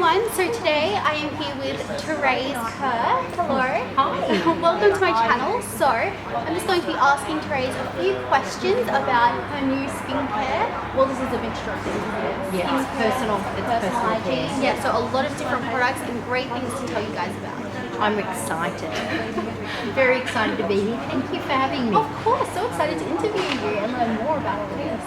everyone, so today I am here with Therese Kerr. Hello. Hi. Welcome to my channel. So I'm just going to be asking Therese a few questions about her new skincare. Well, this is a mixture of things, isn't it? Yeah, personal hygiene. care. Yeah, so a lot of different products and great things to tell you guys about. I'm excited. Very excited to be here. Thank you for having me. Of course, so excited to interview you and learn more about all this.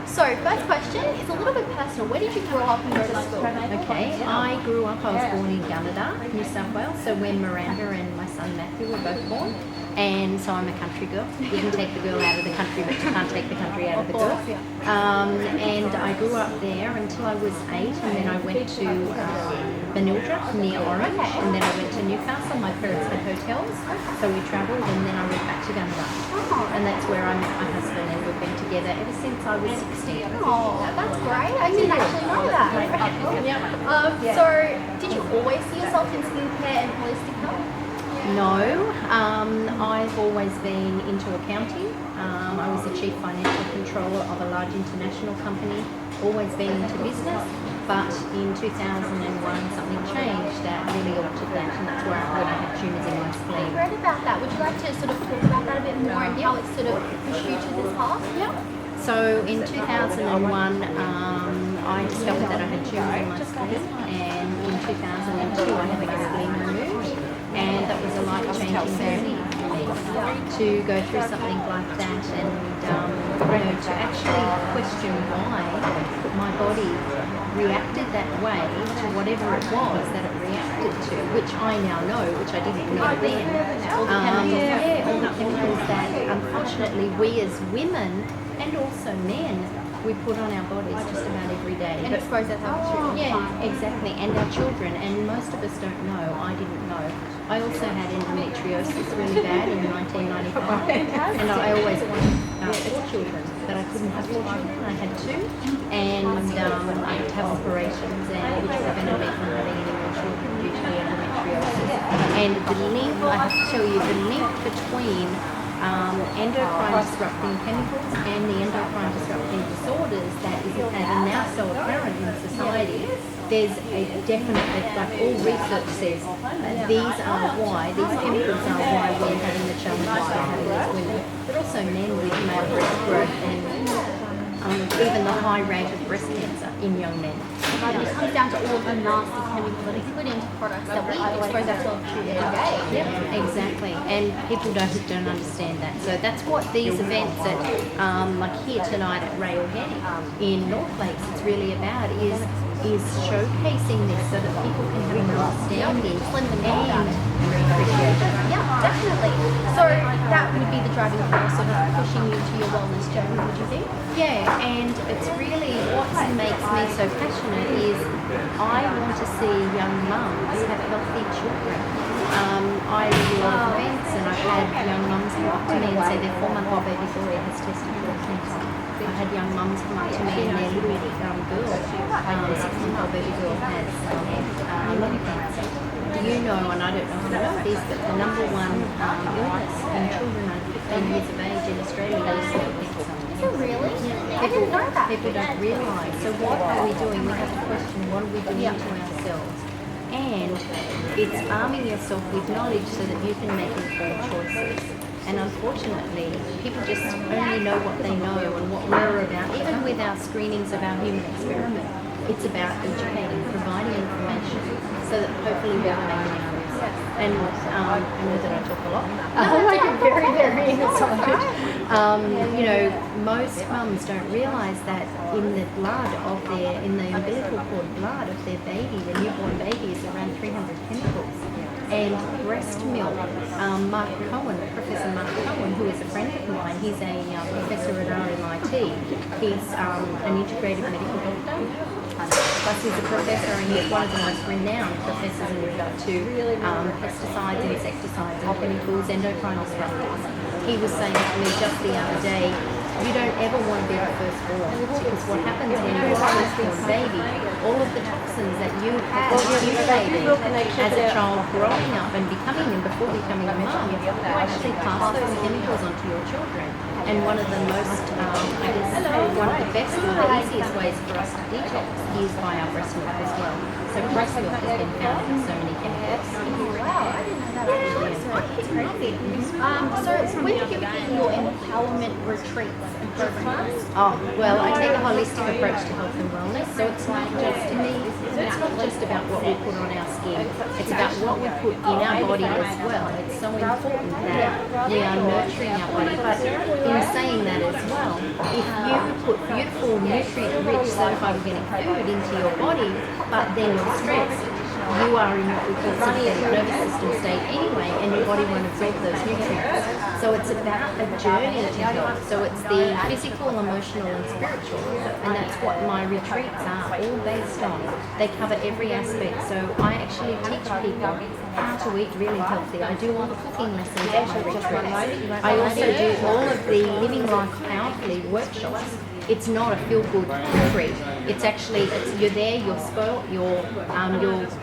So, first question is a little bit personal. Where did you grow up and go to school? Okay, I grew up, I was born in Gunnedah, New South Wales, so when Miranda and my son Matthew were both born, and so I'm a country girl. You can take the girl out of the country, but you can't take the country out of the girl. And I grew up there until I was 8, and then I went to Manildra near Orange, and then I went to Newcastle. My parents had hotels, so we travelled, and then I went back to Gunnedah. And that's where I met my husband, and we've been together ever since I was 16. Oh, that's great. I didn't actually know that. So, did you always see yourself in skincare and holistic health? No, I've always been into accounting. I was the chief financial controller of a large international company, always been into business, but in 2001 something changed that really altered that, and that's where when I had tumours in my spleen. I read about that. Would you like to sort of talk about that a bit more and how it sort of pushed you to this path? Yeah. So in 2001, I discovered that I had tumours in my spleen, and in 2002 I had my spleen removed, and that was a life-changing journey for me to go through something like that, and to actually question why my body reacted that way to whatever it was that it reacted to, which I now know, which I didn't know then. All the chemicals that unfortunately we as women and also men, we put on our bodies just about every day. And expose ourselves to. Yeah, exactly. And our children, and most of us don't know. I didn't know. I also had endometriosis really bad in 1995, and I always wanted children, but I couldn't have children. I had two, and I had to have operations, and which prevented me from having any more children due to the endometriosis. And the link, I have to tell you, the link between endocrine disrupting chemicals and the endocrine disrupting disorders that is now so apparent in society. There's a definite, like all research says, these are why, these chemicals are why we're having the challenges we're having as women, but also men with male breast growth and even the high rate of breast cancer in young men. But it comes down to all of the nasty chemicals that are put into products that we expose ourselves to every day. Yep, exactly. And people don't understand that. So that's what these events that, like here tonight at Ray Organic in North Lakes, it's really about is showcasing this so that people can have an understanding and appreciate it. Yeah, definitely. So that would be the driving force sort of pushing you to your wellness journey, would you think? Yeah, and it's really what makes me so passionate is I want to see young mums have healthy children. I do a lot of events, and I've had young mums come up to me and say their 4-month-old baby boy has testicular cancer. I had young mums come up to me and their little girl, 6-month-old baby girl has lung cancer. Do you know, and I don't know if you know this, but the number one illness in children under 15 years of age in Australia is liver cancer. Is it really? I didn't know that. People don't realise. So what are we doing? We have to question what are we doing to ourselves. And it's arming yourself with knowledge so that you can make informed choices. And unfortunately, people just only know what they know and what we're about. Even with our screenings of our human experiment, it's about educating, providing information so that hopefully we can make a difference. And I know that I talk a lot. I get very, very excited. Most mums don't realise that in the blood of in the umbilical cord blood of their baby, the newborn baby, is around 300 chemicals. And breast milk, Mark Cohen, Professor Mark Cohen, who is a friend of mine, he's a professor at RMIT. He's an integrated medical doctor. Plus he's a professor, and he's one of the most renowned professors in regard to pesticides, insecticides and chemicals, endocrine disruptors. He was saying to me just the other day, you don't ever want to be the firstborn, because what happens when you're a firstborn baby, all of the toxins that you had accumulated as a child growing up and before becoming a mum, you actually pass those chemicals onto your children. And one of the most, I guess, one of the best or the easiest ways for us to detox is by our breast milk as well. So breast milk has been found with so many chemicals. Wow, I didn't know that actually. That's crazy. So when do you begin your empowerment retreats and programs? Oh, well, I take a holistic approach to health and wellness. So it's not just, to me, it's not just about what we put on our skin. It's about what we put in our body as well. It's so important that we are nurturing our body. But in saying that as well, if you put beautiful, nutrient-rich, certified organic food into your body, but then you're stressed, you are in what we call sympathetic nervous system state anyway, and your body won't absorb those nutrients. So it's about a journey to health. So it's the physical, emotional, and spiritual, and that's what my retreats are all based on. They cover every aspect. So I actually teach people how to eat really healthy. I do all the cooking lessons at my retreats. I also do all of the Living Life Powerfully workshops. It's not a feel-good retreat. It's actually, you're there, you're spoiled, you're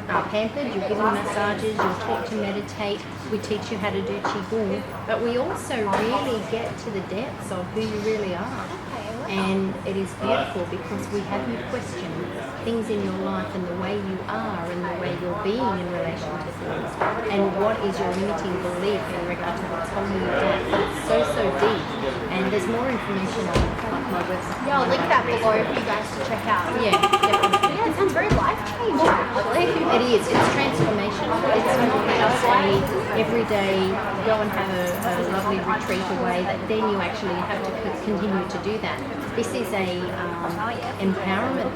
pampered, you're given massages, you're taught to meditate. We teach you how to do qigong, but we also really get to the depths of who you really are. And it is beautiful because we have you question things in your life and the way you are and the way you're being in relation to things. And what is your limiting belief in regard to what's holding you back. It's so, so deep. And there's more information on my website. Yeah, I'll link that below for you guys to check out. Yeah, definitely. Yeah, it sounds very life-changing actually. It is. It's transformational. It's not just a everyday go and have a lovely retreat away that then you actually have to continue to do that. This is a empowerment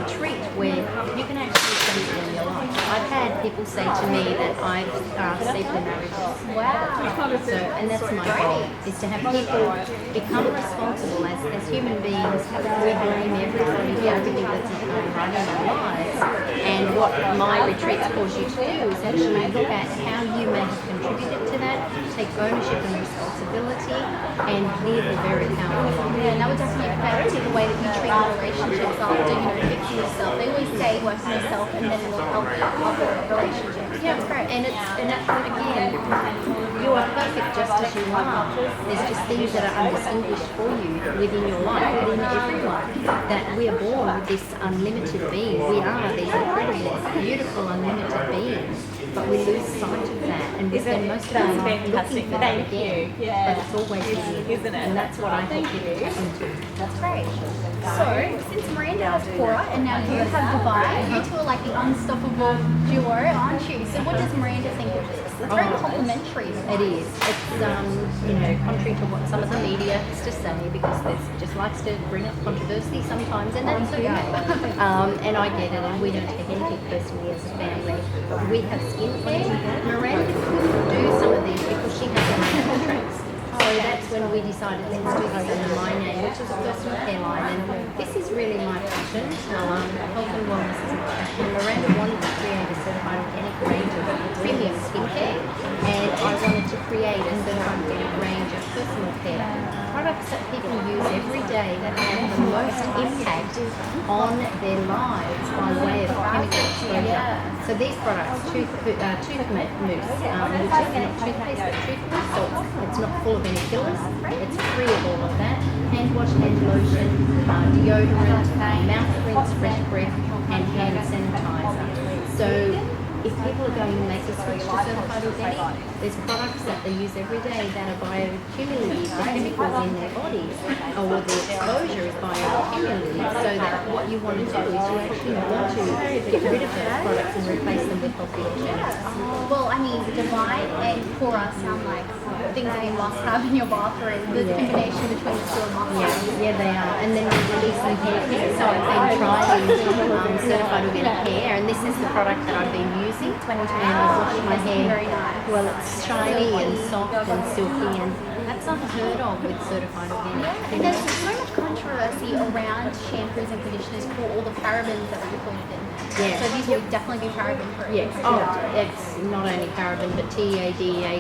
retreat where you can actually transform your life. I've had people say to me that I've saved their marriages. Wow. So, and that's my goal, is to have people become responsible as human beings. We blame everybody for everything that's going right in our lives. And what my retreats cause you to do is actually look at how you may have contributed to that, take ownership and responsibility, and live a very powerful life. Yeah, and that would definitely affect the way that you treat your relationships after, fixing yourself. They always say work on yourself and then it will help other relationships. Yeah, that's great. And again, you are perfect just as you are. There's just things that are undistinguished for you within your life, within everyone. That we are born with this unlimited being. We are these incredible, beautiful, unlimited beings. But we lose sight of that, and we spend most of our life looking for that again. But it's always within, and that's what I help people tap into. That's great. So, since Miranda has Cora and now you have Dubai, you two are like the unstoppable duo, aren't you? So what does Miranda think of this? It's very complimentary. It is. It's contrary to what some of the media has to say, because it just likes to bring up controversy sometimes, and that's okay. And I get it, and we don't take anything personally as a family. But we have skincare. Miranda couldn't do some of these because she has her own contracts. So that's when we decided, let's do this under my name, which is a personal care line. And this is really my passion. Health and wellness is my passion. Miranda wanted to create a certified organic range of premium skincare, and I wanted to create a certified organic range of personal care products that people use every day that have the most impact on their lives by way of chemical exposure. So these products, tooth mousse, which is not toothpaste but tooth mousse, so it's not full of any fillers, it's free of all of that. Hand wash, hand lotion, deodorant, mouth rinse, fresh breath, and hand sanitizer. So if people are going to make a switch to certified organic, there's products that they use every day that are bioaccumulative, the chemicals in their bodies, or the exposure is bioaccumulative, so that what you want to do is you actually want to get rid of those products and replace them with healthy alternatives. Well, I mean, Divine and Cora sound like things that you must have in your bathroom. The combination between the two are must. Yeah, they are. And then we release some hair care. So I've been trying certified organic hair, and this is the product that I've been using. And I wash my hair. Very nice. Well, it's shiny and soft and silky, and that's unheard of with certified organic. And there's so much controversy around shampoos and conditioners for all the parabens that are included in them. Yeah. So these will definitely be paraben free. Yes. Oh, it's not only paraben, but TEA,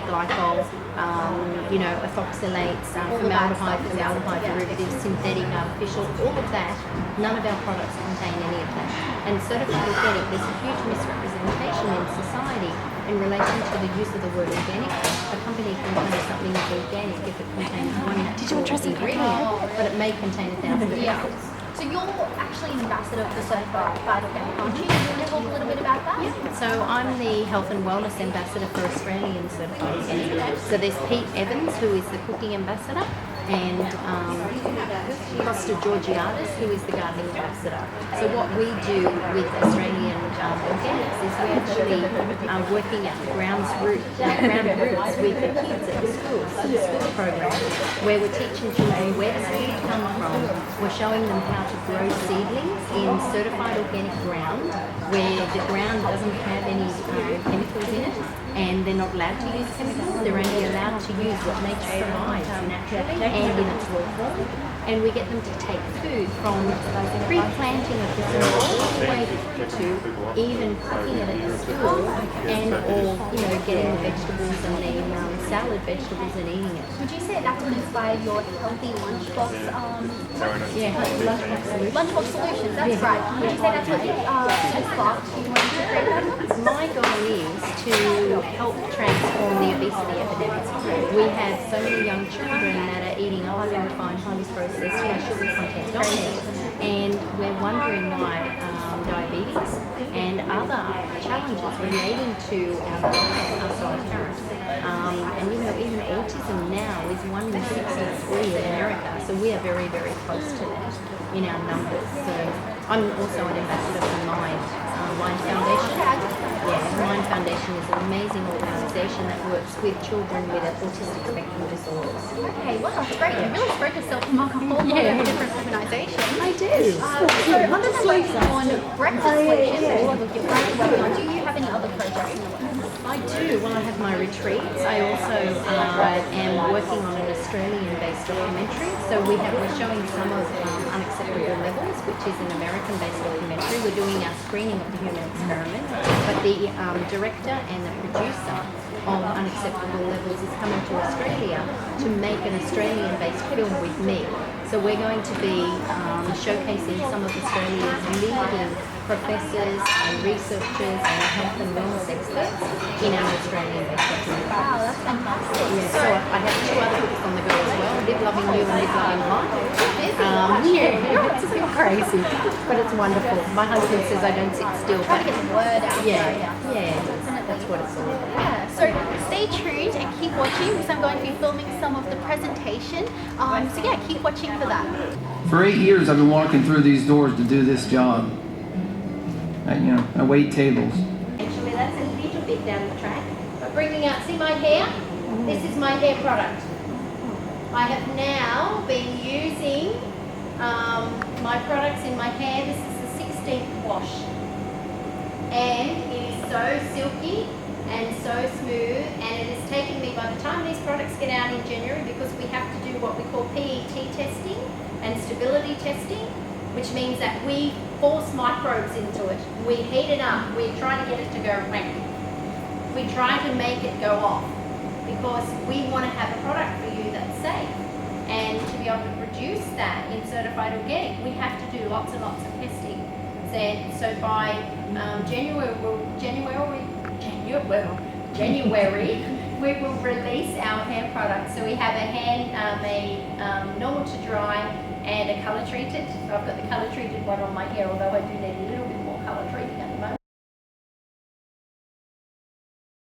glycol, ethoxylates, formaldehyde derivatives, synthetic, artificial, all of that. None of our products contain any of that. And certified organic, there's a huge misrepresentation in society in relation to the use of the word organic. A company can claim something is organic if it contains one natural ingredient, but it may contain 1,000 chemicals. So you're actually an ambassador for certified organic, aren't you? Do you want to talk a little bit about that? So I'm the health and wellness ambassador for Australian certified organic. So there's Pete Evans, who is the cooking ambassador, and Costa Georgiadis, who is the gardening ambassador. So what we do with Australian organics is we actually are working at the ground roots with the kids at the schools, the school program, where we're teaching children where does food come from. We're showing them how to grow seedlings in certified organic ground, where the ground doesn't have any chemicals in it, and they're not allowed to use chemicals. They're only allowed to use what nature provides naturally and in its raw form. And we get them to take food from pre-planting of the soil all the way to even cooking it at the school, and or getting the vegetables and the salad vegetables and eating it. Would you say that would inspire your healthy lunchbox? Lunchbox solutions. That's right. Would you say that's what sparked you wanted to create that? My goal is to help transform the obesity epidemic. We have so many young children that are eating highly refined, highly processed, sugar content diets, and we're wondering why diabetes and other challenges relating to our diet are so apparent. And even autism now is 1 in 63 in America, so we are very, very close to that in our numbers. So I'm also an ambassador for Mind Foundation. Mind Foundation is an amazing organisation that works with children with autistic spectrum disorders. Okay, well, that's great. You really spread yourself among a whole lot of different organisations. I do. So other than working on breakfast solutions or with your webinar, do you have any other projects in the works? I do. Well, I have my retreats. I also am working on an Australian-based documentary. So we're showing some of Unacceptable Levels, which is an American-based documentary. We're doing our screening of the human experiment, but the director and the producer of Unacceptable Levels is coming to Australia to make an Australian-based film with me. So we're going to be showcasing some of Australia's leading professors and researchers and health and wellness experts in our Australian-based documentary. Wow, that's fantastic. Yeah, so I have 2 other books on the go as well, Live Loving You and Live Loving Life. It's a bit crazy, but it's wonderful. My husband says I don't sit still. Trying to get the word out. That's what it's all about. Yeah, so stay tuned and keep watching because I'm going to be filming some of the presentation. So yeah, keep watching for that. For 8 years, I've been walking through these doors to do this job. I wait tables. Actually, that's a little bit down the track. But bringing out, see my hair? This is my hair product. I have now been using my products in my hair. This is the 16th wash. And it is so silky and so smooth, and it is taking me, by the time these products get out in January, because we have to do what we call PET testing and stability testing, which means that we force microbes into it. We heat it up. We try to get it to go rank. We try to make it go off because we want to have a product for you that's safe. And to be able to produce that in certified organic, we have to do lots and lots of testing. So by January, we will release our hair products. So we have a normal to dry and a colour treated. I've got the colour treated one on my hair, although I do need a little bit more colour treating at the moment.